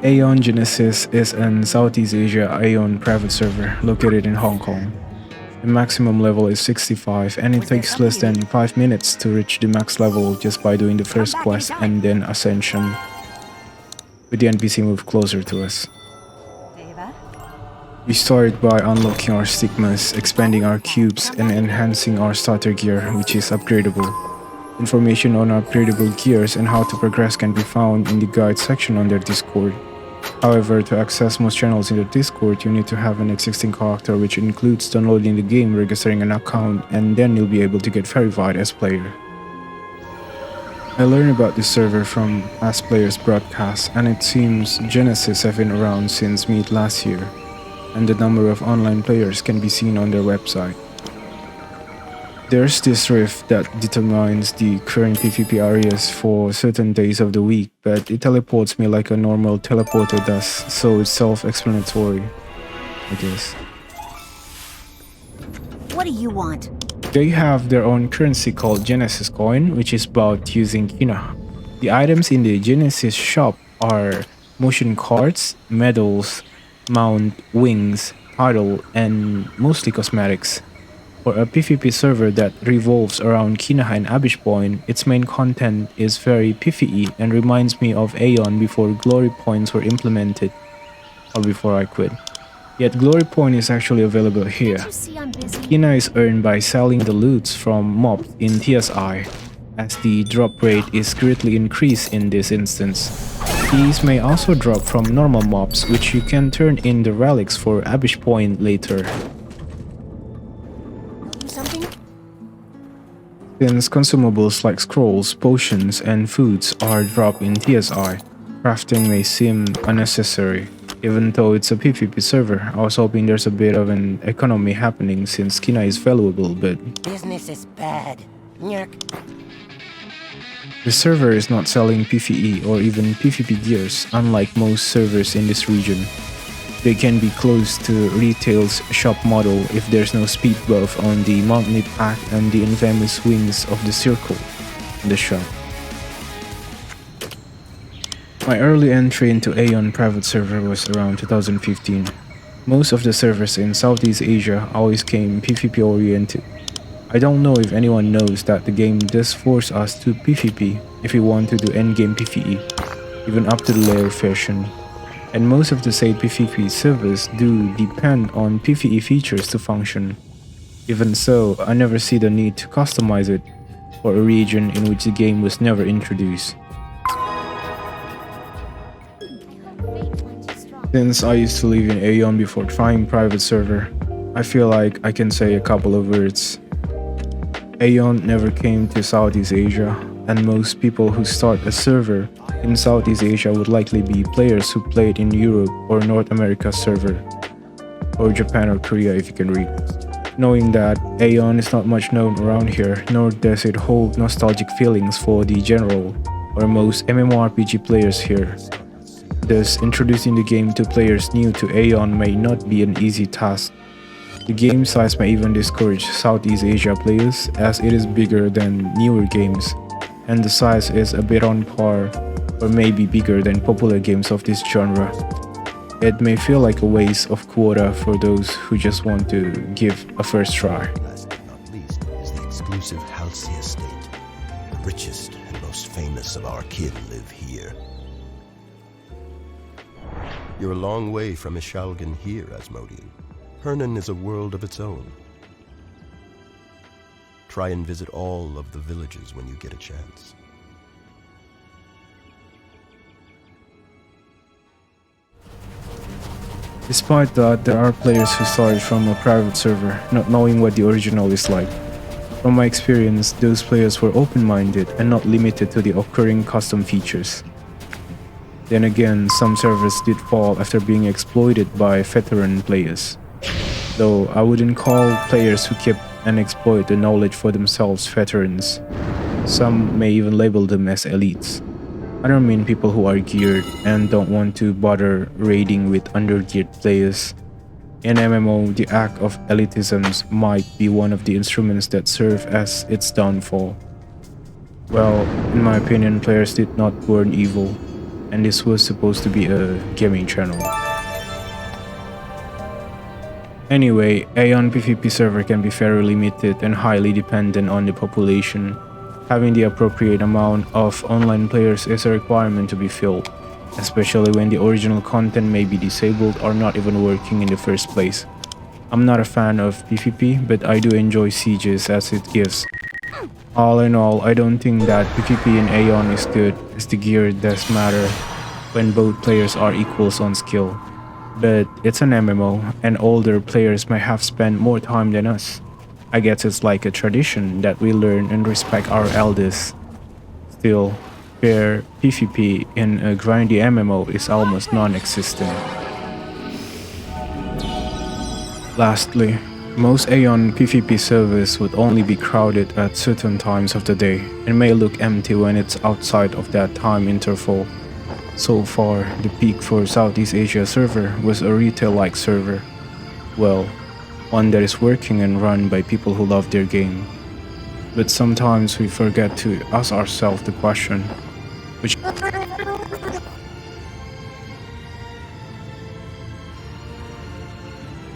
Aion Genesis is an Southeast Asia Aion private server located in Hong Kong. The maximum level is 65 and it takes less than 5 minutes to reach the max level just by doing the first quest and then ascension, with the NPC move closer to us. We start by unlocking our stigmas, expanding our cubes, and enhancing our starter gear, which is upgradable. Information on upgradable gears and how to progress can be found in the guide section on their Discord. However, to access most channels in the Discord, you need to have an existing character, which includes downloading the game, registering an account, and then you'll be able to get verified as player. I learned about this server from past players' broadcasts, and it seems Genesis have been around since mid last year, and the number of online players can be seen on their website. There's this rift that determines the current PvP areas for certain days of the week, but it teleports me like a normal teleporter does, so it's self-explanatory, I guess. What do you want? They have their own currency called Genesis coin, which is bought using Kina. The items in the Genesis shop are motion cards, medals, mount, wings, title, and mostly cosmetics. For a PvP server that revolves around Kinaha and Abyss Point, its main content is very PvE and reminds me of Aion before glory points were implemented, or before I quit. Yet glory point is actually available here. Kina is earned by selling the loots from mobs in TSI, as the drop rate is greatly increased in this instance. These may also drop from normal mobs, which you can turn in the relics for Abyss Point later. Since consumables like scrolls, potions, and foods are dropped in TSI, crafting may seem unnecessary. Even though it's a PvP server, I was hoping there's a bit of an economy happening since Kina is valuable, but business is bad. Nyerk. The server is not selling PvE or even PvP gears, unlike most servers in this region. They can be close to retail's shop model if there's no speed buff on the monthly pack and the infamous wings of the circle in the shop. My early entry into Aion private server was around 2015. Most of the servers in Southeast Asia always came PvP oriented. I don't know if anyone knows that the game does force us to PvP if we want to do endgame PvE, even up to the layer version. And most of the said PvP servers do depend on PvE features to function. Even so, I never see the need to customize it for a region in which the game was never introduced. Since I used to live in Aion before trying private server, I feel like I can say a couple of words. Aion never came to Southeast Asia, and most people who start a server in Southeast Asia would likely be players who played in Europe or North America server, or Japan or Korea if you can read. Knowing that Aion is not much known around here, nor does it hold nostalgic feelings for the general or most mmorpg players here. Thus, introducing the game to players new to Aion may not be an easy task. The game size may even discourage Southeast Asia players, as it is bigger than newer games, and the size is a bit on par or maybe bigger than popular games of this genre. It may feel like a waste of quota for those who just want to give a first try. Last but not least is the exclusive Halsey estate. The richest and most famous of our kin live here. You're a long way from Ishalgan here, Asmodean. Hernan is a world of its own. Try and visit all of the villages when you get a chance. Despite that, there are players who started from a private server, not knowing what the original is like. From my experience, those players were open-minded and not limited to the occurring custom features. Then again, some servers did fall after being exploited by veteran players. Though I wouldn't call players who keep and exploit the knowledge for themselves veterans. Some may even label them as elites. I don't mean people who are geared and don't want to bother raiding with undergeared players. In MMO, the act of elitism might be one of the instruments that serve as its downfall. Well, in my opinion, players did not born evil. and this was supposed to be a gaming channel. Anyway, Aion PvP server can be very limited and highly dependent on the population. Having the appropriate amount of online players is a requirement to be filled, especially when the original content may be disabled or not even working in the first place. I'm not a fan of PvP, but I do enjoy sieges as it gives. All in all, I don't think that PvP in Aion is good, as the gear does matter when both players are equals on skill. But it's an MMO, and older players might have spent more time than us. I guess it's like a tradition that we learn and respect our elders. Still, fair PvP in a grindy MMO is almost non-existent. Lastly, most Aion PvP servers would only be crowded at certain times of the day and may look empty when it's outside of that time interval. So far, the peak for Southeast Asia server was a retail-like server. Well, one that is working and run by people who love their game. But sometimes we forget to ask ourselves the question, which